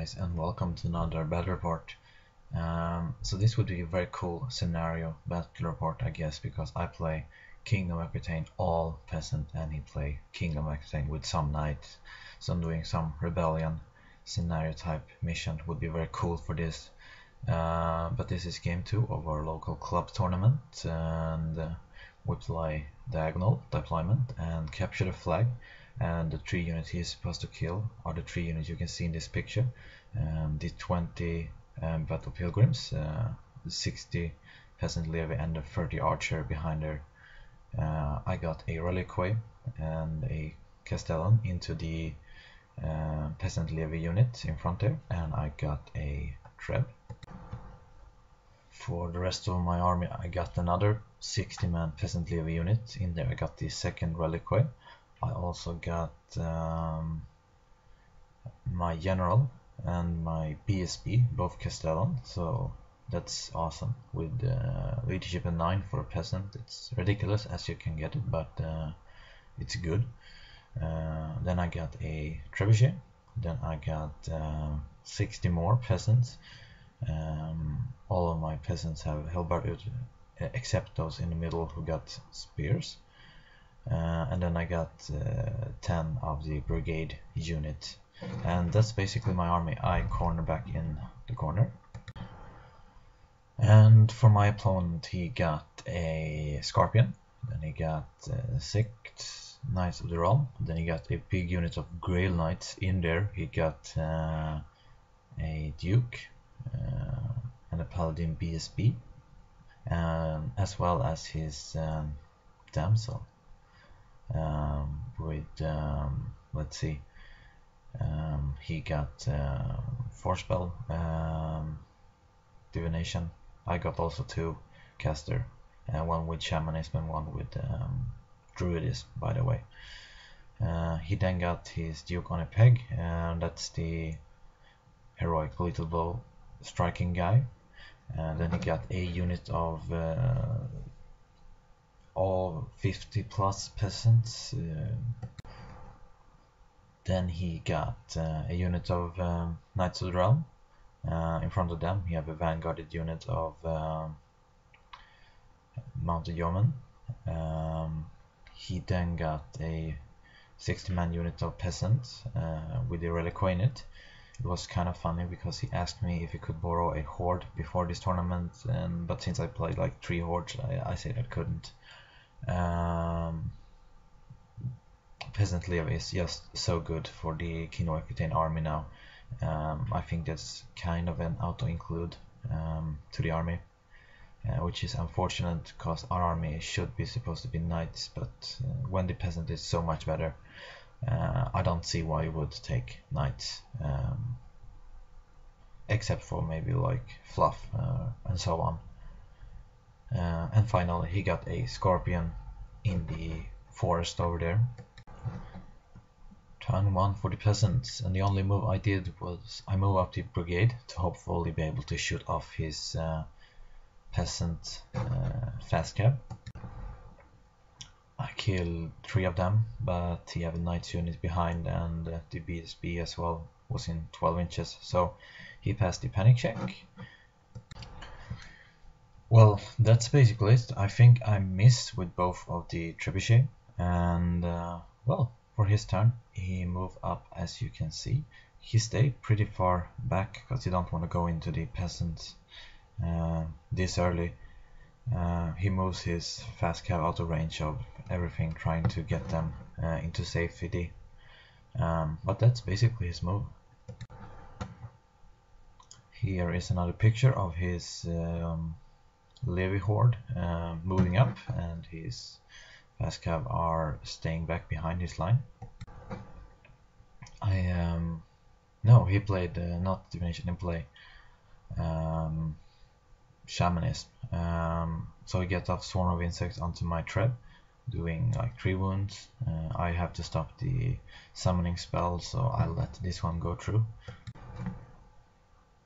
guys, and welcome to another battle report. So this would be a very cool scenario battle report, I guess, because I play King of Aquitaine all peasant and he play King of Aquitaine with some knights. So I'm doing some rebellion scenario type mission. Would be very cool for this. But this is game 2 of our local club tournament, and we play diagonal deployment and capture the flag. And the 3 units he is supposed to kill are the 3 units you can see in this picture. The 20 battle pilgrims, the 60 peasant levy and the 30 archer behind there. I got a reliquary and a castellan into the peasant levy unit in front there, and I got a treb. For the rest of my army I got another 60-man peasant levy unit in there. I got the second reliquary. I also got my general and my BSB, both castellan, so that's awesome. With leadership and 9 for a peasant, it's ridiculous as you can get it, but it's good. Then I got a trebuchet. Then I got 60 more peasants. All of my peasants have halberds, except those in the middle who got spears. And then I got 10 of the brigade unit, and that's basically my army. I corner back in the corner, and for my opponent he got a scorpion, then he got 6 knights of the realm, then he got a big unit of grail knights in there. He got a duke and a paladin BSB, as well as his damsel. Let's see, he got forespell, divination. I got also 2 caster, one with shamanism and one with druidism, by the way. He then got his duke on a peg, and that's the heroic little bow striking guy. And then he got a unit of all 50 plus peasants. Then he got a unit of Knights of the Realm. In front of them he have a vanguarded unit of mounted yeomen. He then got a 60-man unit of peasants with the reliquary in it. It was kind of funny because he asked me if he could borrow a horde before this tournament, but since I played like 3 hordes, I said I couldn't. Peasant levy is just so good for the King of Aquitaine army now. I think that's kind of an auto-include to the army, which is unfortunate because our army should be supposed to be knights, but when the peasant is so much better, I don't see why you would take knights, except for maybe like fluff and so on. And finally he got a scorpion in the forest over there. Turn 1 for the peasants, and the only move I did was I moved up the brigade to hopefully be able to shoot off his peasant fast cab. I killed 3 of them, but he have a knights unit behind, and the BSB as well was in 12 inches, so he passed the panic check. Well, that's basically it. I think I missed with both of the trebuchet, and well, for his turn he moved up. As you can see, he stayed pretty far back because he don't want to go into the peasants this early. He moves his fast cav out of range of everything, trying to get them into safety, but that's basically his move. Here is another picture of his levy horde moving up, and his fast cav are staying back behind his line. No, he played not divination, he played shamanism. So he gets off swarm of insects onto my treb, doing like 3 wounds. I have to stop the summoning spell, so I let this one go through.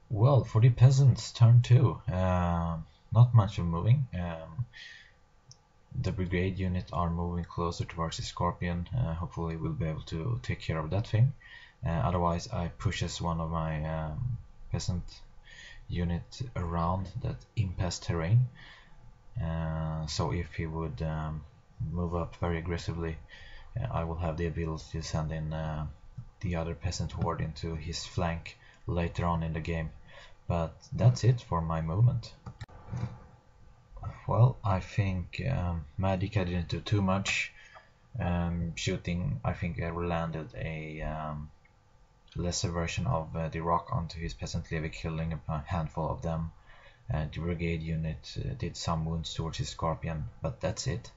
Well, for the peasants, turn 2. Not much of moving. The brigade unit are moving closer towards the scorpion. Hopefully we'll be able to take care of that thing. Otherwise I pushes one of my peasant unit around that impasse terrain. So if he would move up very aggressively, I will have the ability to send in the other peasant horde into his flank later on in the game. But that's it for my movement. Well, I think Magic I didn't do too much. Shooting, I think I landed a lesser version of the rock onto his peasant levy, killing a handful of them. The brigade unit did some wounds towards his scorpion, but that's it.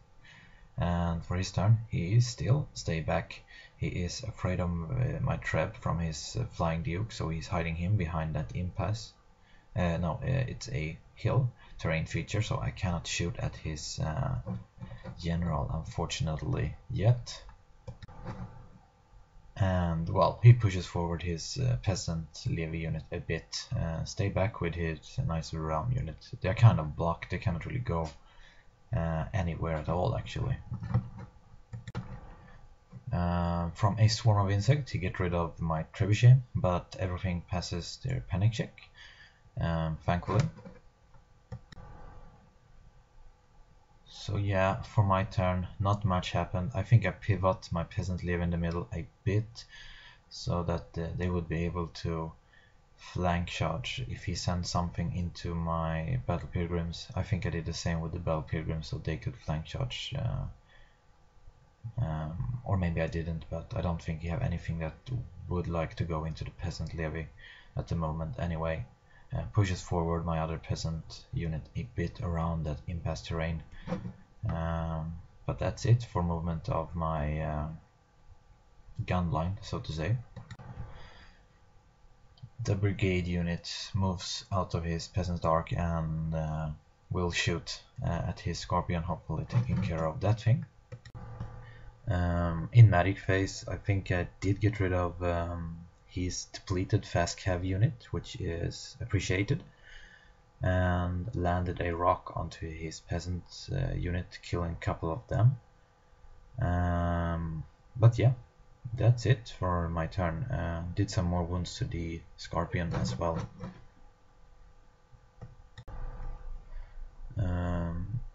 And for his turn, he still stay back. He is afraid of my trap from his flying duke, so he's hiding him behind that impasse. No, it's a hill terrain feature, so I cannot shoot at his general, unfortunately, yet. And well, he pushes forward his peasant levy unit a bit. Stay back with his knights of the realm unit. They're kind of blocked. They cannot really go anywhere at all, actually. From a swarm of insects, he get rid of my trebuchet, but everything passes their panic check, thankfully. So yeah, for my turn, not much happened. I think I pivot my peasant levy in the middle a bit, so that they would be able to flank charge if he sends something into my battle pilgrims. I think I did the same with the battle pilgrims, so they could flank charge. Or maybe I didn't, but I don't think he have anything that would like to go into the peasant levy at the moment anyway. Pushes forward my other peasant unit a bit around that impasse terrain. But that's it for movement of my gun line, so to say. The brigade unit moves out of his peasant arc and will shoot at his scorpion, hopefully taking care of that thing. In magic phase, I think I did get rid of his depleted fast cav unit, which is appreciated, and landed a rock onto his peasant unit, killing a couple of them. But yeah, that's it for my turn. Did some more wounds to the scorpion as well.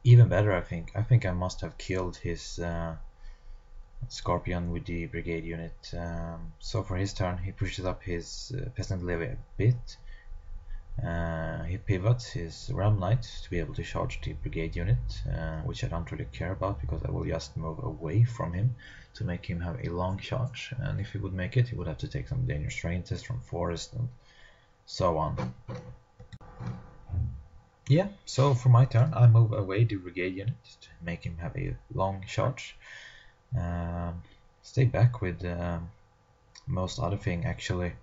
Even better, I think. I think I must have killed his scorpion with the brigade unit. So for his turn, he pushes up his peasant levy a bit. He pivots his realm knight to be able to charge the brigade unit, which I don't really care about because I will just move away from him to make him have a long charge. And if he would make it, he would have to take some dangerous terrain test from forest and so on. Yeah, so for my turn, I move away the brigade unit to make him have a long charge. Stay back with most other thing actually.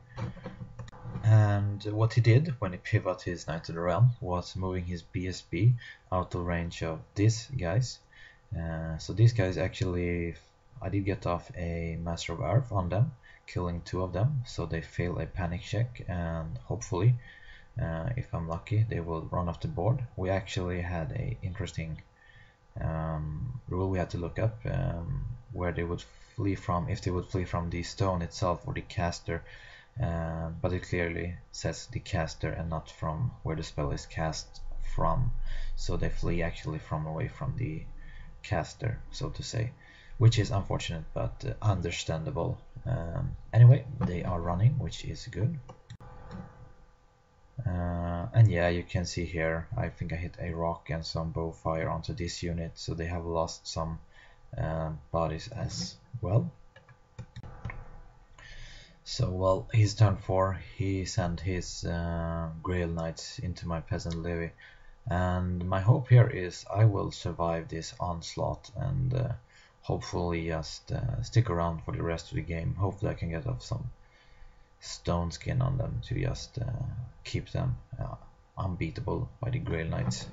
And what he did when he pivoted his Knight to the Realm was moving his BSB out of range of these guys. So these guys actually, I did get off a Master of Earth on them, killing 2 of them, so they fail a panic check, and hopefully, if I'm lucky, they will run off the board. We actually had a interesting rule we had to look up, where they would flee from, if they would flee from the stone itself or the caster. But it clearly says the caster and not from where the spell is cast from, so they flee actually from away from the caster, so to say, which is unfortunate but understandable. Anyway, they are running, which is good. And yeah, you can see here, I think I hit a rock and some bow fire onto this unit, so they have lost some bodies as well. So, well, his turn 4, he sent his Grail Knights into my Peasant Levy, and my hope here is I will survive this onslaught and hopefully just stick around for the rest of the game. Hopefully I can get off some stone skin on them to just keep them unbeatable by the Grail Knights.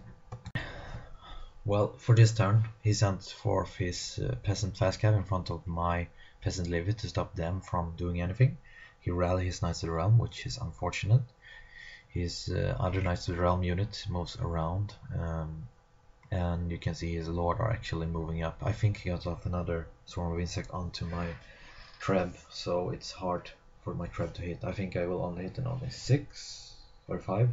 Well, for this turn, he sent forth his Peasant Fast Cav in front of my Peasant Levy to stop them from doing anything. He rallied his Knights of the Realm, which is unfortunate. His other Knights of the Realm unit moves around, and you can see his Lord are actually moving up. I think he got off another Swarm of Insect onto my Treb, so it's hard for my trap to hit. I think I will only hit only 6 or 5.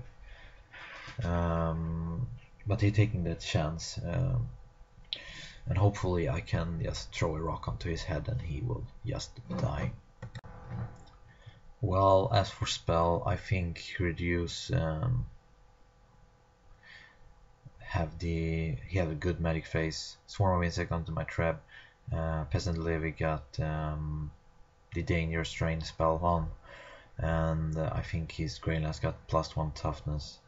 But he's taking that chance, and hopefully I can just throw a rock onto his head and he will just die. Well, as for spell, I think reduce he have a good magic phase. Swarm of insect onto my trap. Peasant Levy got the dangerous strain spell on, and I think his Greylass got +1 toughness.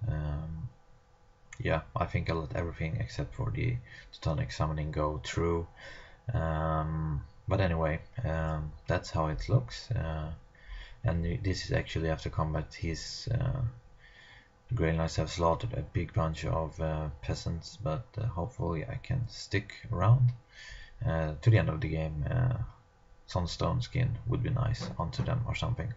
Yeah, I think I let everything except for the Teutonic summoning go through. But anyway, that's how it looks. And this is actually after combat. His Greylass have slaughtered a big bunch of peasants, but hopefully I can stick around to the end of the game. Some stone skin would be nice onto them or something.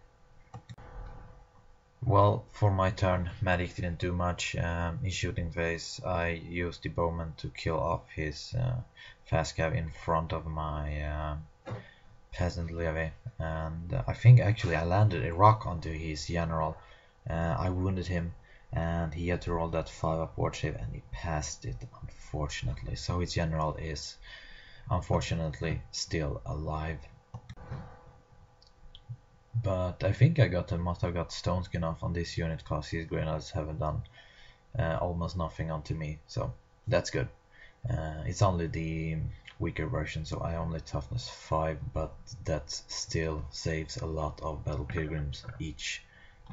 Well, for my turn, Magic didn't do much. In shooting phase, I used the bowman to kill off his fast cav in front of my peasant levy, and I think actually I landed a rock onto his general. I wounded him, and he had to roll that 5-up ward save, and he passed it, unfortunately. So his general is unfortunately still alive. But I think I must have got stone skin off on this unit because his grenades haven't done almost nothing onto me, so that's good. It's only the weaker version, so I only toughness 5, but that still saves a lot of battle pilgrims each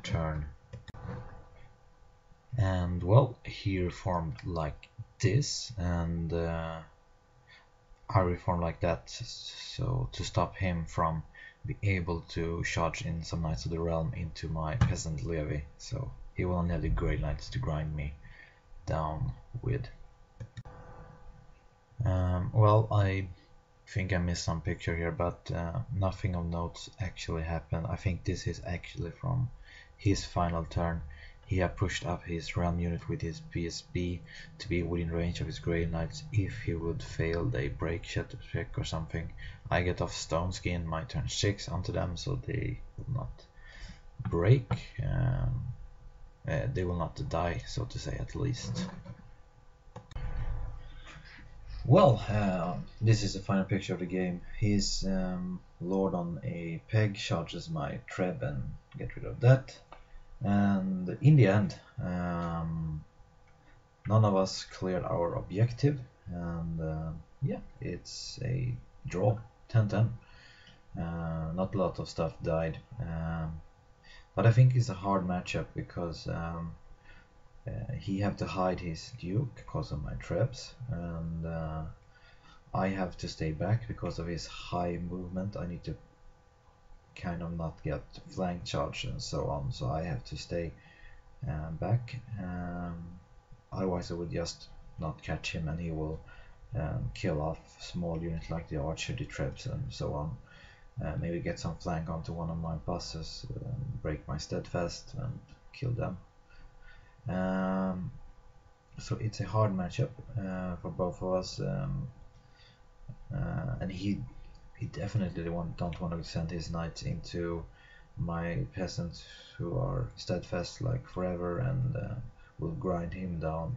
turn. And well, he reformed like this, and I reformed like that, so to stop him from be able to charge in some Knights of the Realm into my peasant levy, so he will only have the Grey Knights to grind me down with. Well, I think I missed some picture here, but nothing of note actually happened. I think this is actually from his final turn. He had pushed up his realm unit with his PSB to be within range of his Grey Knights. If he would fail they break check or something, I get off stone skin my turn 6 onto them, so they will not break. They will not die, so to say, at least. Well, this is the final picture of the game. His lord on a peg charges my treb and get rid of that. And in the end, none of us cleared our objective, and yeah, it's a draw, 10-10. Not a lot of stuff died, but I think it's a hard matchup because he have to hide his duke because of my traps, and I have to stay back because of his high movement. I need to kind of not get flank charge and so on, so I have to stay back. Otherwise I would just not catch him and he will kill off small units like the archer, the traps and so on. Maybe get some flank onto one of my buses, break my steadfast and kill them. So it's a hard matchup for both of us, and he definitely don't want to send his knights into my peasants who are steadfast like forever and will grind him down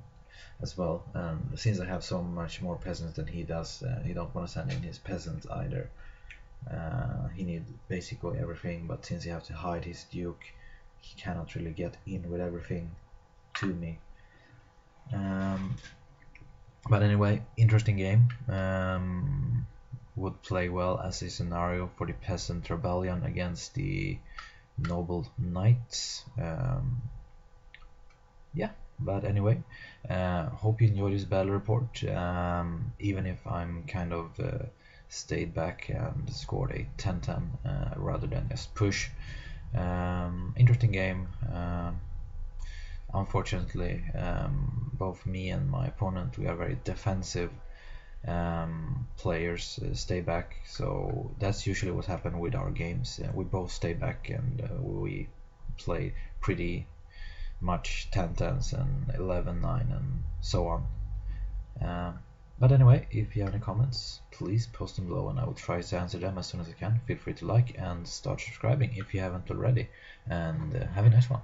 as well. And since I have so much more peasants than he does, he don't want to send in his peasants either. He need basically everything, but since he have to hide his duke, he cannot really get in with everything to me. But anyway, interesting game. Would play well as a scenario for the peasant rebellion against the noble knights. Yeah, but anyway, hope you enjoyed this battle report, even if I'm kind of stayed back and scored a 10-10 rather than just push. Interesting game. Unfortunately, both me and my opponent, we are very defensive players, stay back, so that's usually what happens with our games. We both stay back and we play pretty much 10-10s and 11-9 and so on. But But anyway, if you have any comments, please post them below and I will try to answer them as soon as I can. Feel free to like and start subscribing if you haven't already, and have a nice one.